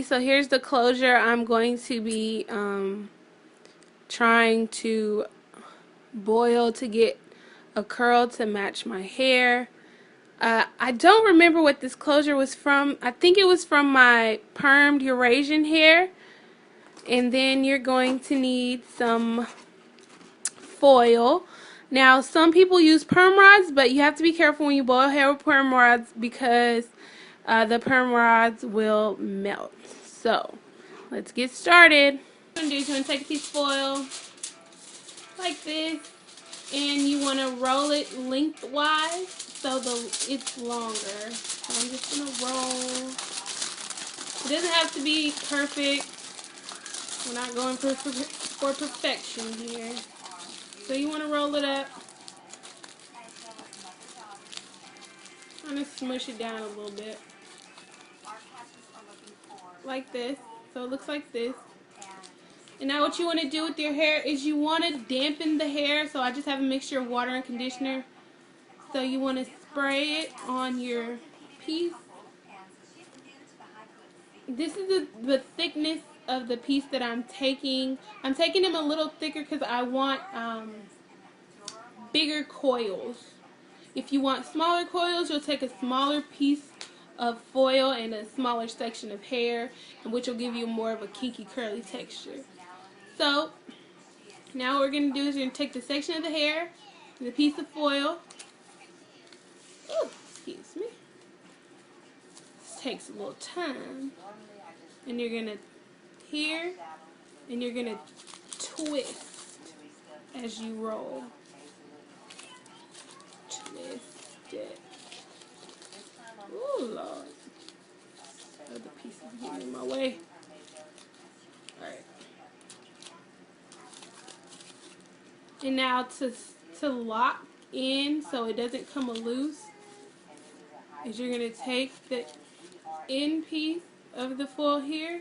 So here's the closure I'm going to be trying to boil to get a curl to match my hair. I don't remember what this closure was from. I think it was from my permed Eurasian hair. And then you're going to need some foil. Now, some people use perm rods, but you have to be careful when you boil hair with perm rods because the perm rods will melt. So, let's get started. What you're going to do is you're going to take a piece of foil like this, and you want to roll it lengthwise so it's longer. So I'm just going to roll. It doesn't have to be perfect. We're not going for perfection here. So you want to roll it up. Kind of smush it down a little bit. Like this. So it looks like this. And now what you want to do with your hair is you want to dampen the hair. So I just have a mixture of water and conditioner. So you want to spray it on your piece. This is the thickness of the piece that I'm taking. I'm taking them a little thicker because I want bigger coils. If you want smaller coils, you'll take a smaller piece of foil and a smaller section of hair, which will give you more of a kinky curly texture. So now what we're going to do is you're going to take the section of the hair, the piece of foil. Ooh, excuse me. This takes a little time. And you're going to here, and you're going to twist as you roll. Twist it. Ooh, Lord. Other pieces getting in my way. Alright. And now to lock in so it doesn't come loose, is you're going to take the end piece of the foil here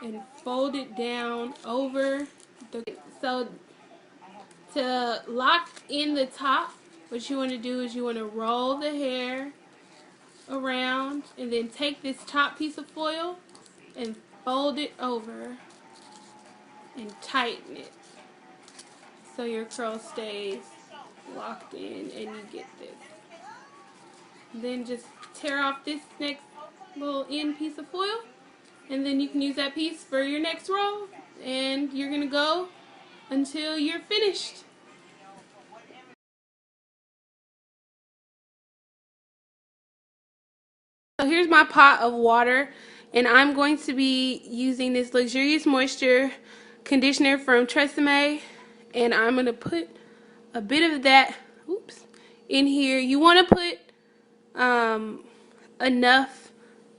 and fold it down over the... So to lock in the top, what you want to do is you want to roll the hair around and then take this top piece of foil and fold it over and tighten it so your curl stays locked in and you get this. Then just tear off this next little end piece of foil, and then you can use that piece for your next roll, and you're going to go until you're finished. So here's my pot of water, and I'm going to be using this Luxurious Moisture conditioner from Tresemme, and I'm going to put a bit of that in here. You want to put enough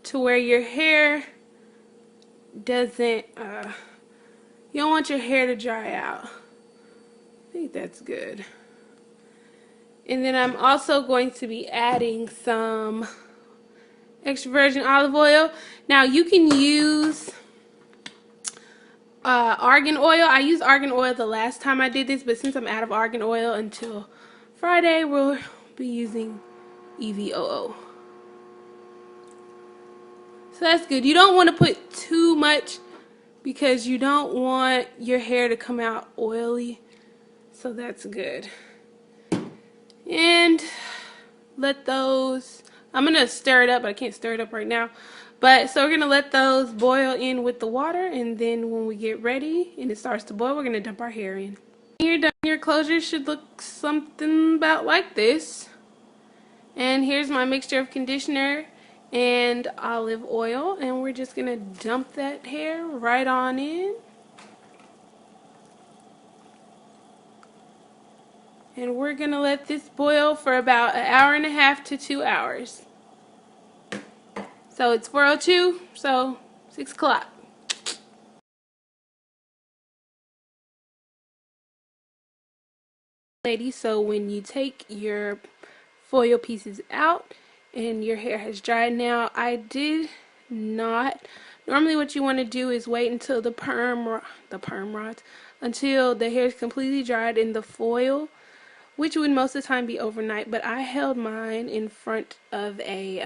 to where your hair doesn't, you don't want your hair to dry out. I think that's good. And then I'm also going to be adding some extra virgin olive oil. Now you can use argan oil. I used argan oil the last time I did this, but since I'm out of argan oil until Friday, we'll be using EVOO. So that's good. You don't want to put too much because you don't want your hair to come out oily. So that's good. And let those, I'm going to stir it up, but I can't stir it up right now. But so we're going to let those boil in with the water, and then when we get ready and it starts to boil, we're going to dump our hair in. When you're done, your closure should look something about like this. And here's my mixture of conditioner and olive oil, and we're just going to dump that hair right on in. And we're going to let this boil for about 1.5 hours to 2 hours. So it's 4:02, so 6 o'clock. Ladies, so when you take your foil pieces out and your hair has dried now, I did not. Normally what you want to do is wait until the perm rods, until the hair is completely dried in the foil, which would most of the time be overnight, but I held mine in front of a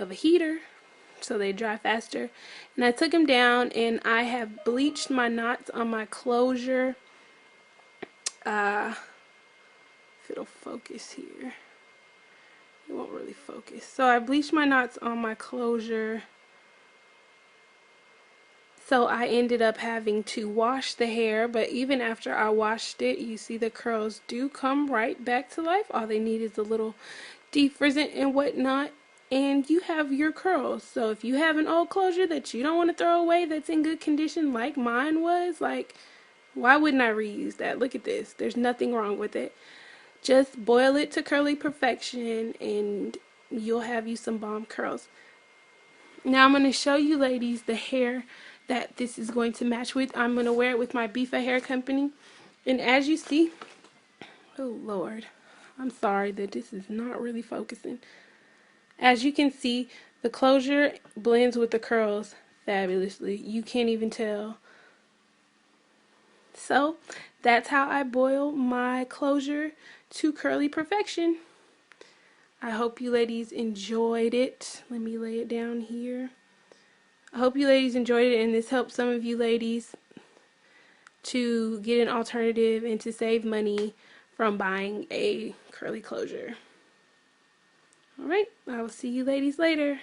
heater so they dry faster. And I took them down, and I have bleached my knots on my closure. If it'll focus here, it won't really focus. So I bleached my knots on my closure. So I ended up having to wash the hair, but even after I washed it, you see the curls do come right back to life. All they need is a little defrizzant and whatnot, and you have your curls. So if you have an old closure that you don't want to throw away that's in good condition like mine was, like, why wouldn't I reuse that? Look at this. There's nothing wrong with it. Just boil it to curly perfection and you'll have you some bomb curls. Now I'm going to show you ladies the hair that this is going to match with. I'm going to wear it with my Bifa Hair Company. And as you see, oh Lord, I'm sorry that this is not really focusing. As you can see, the closure blends with the curls fabulously. You can't even tell. So that's how I boil my closure to curly perfection. I hope you ladies enjoyed it. Let me lay it down here. I hope you ladies enjoyed it, and this helped some of you ladies to get an alternative and to save money from buying a curly closure. Alright, I will see you ladies later.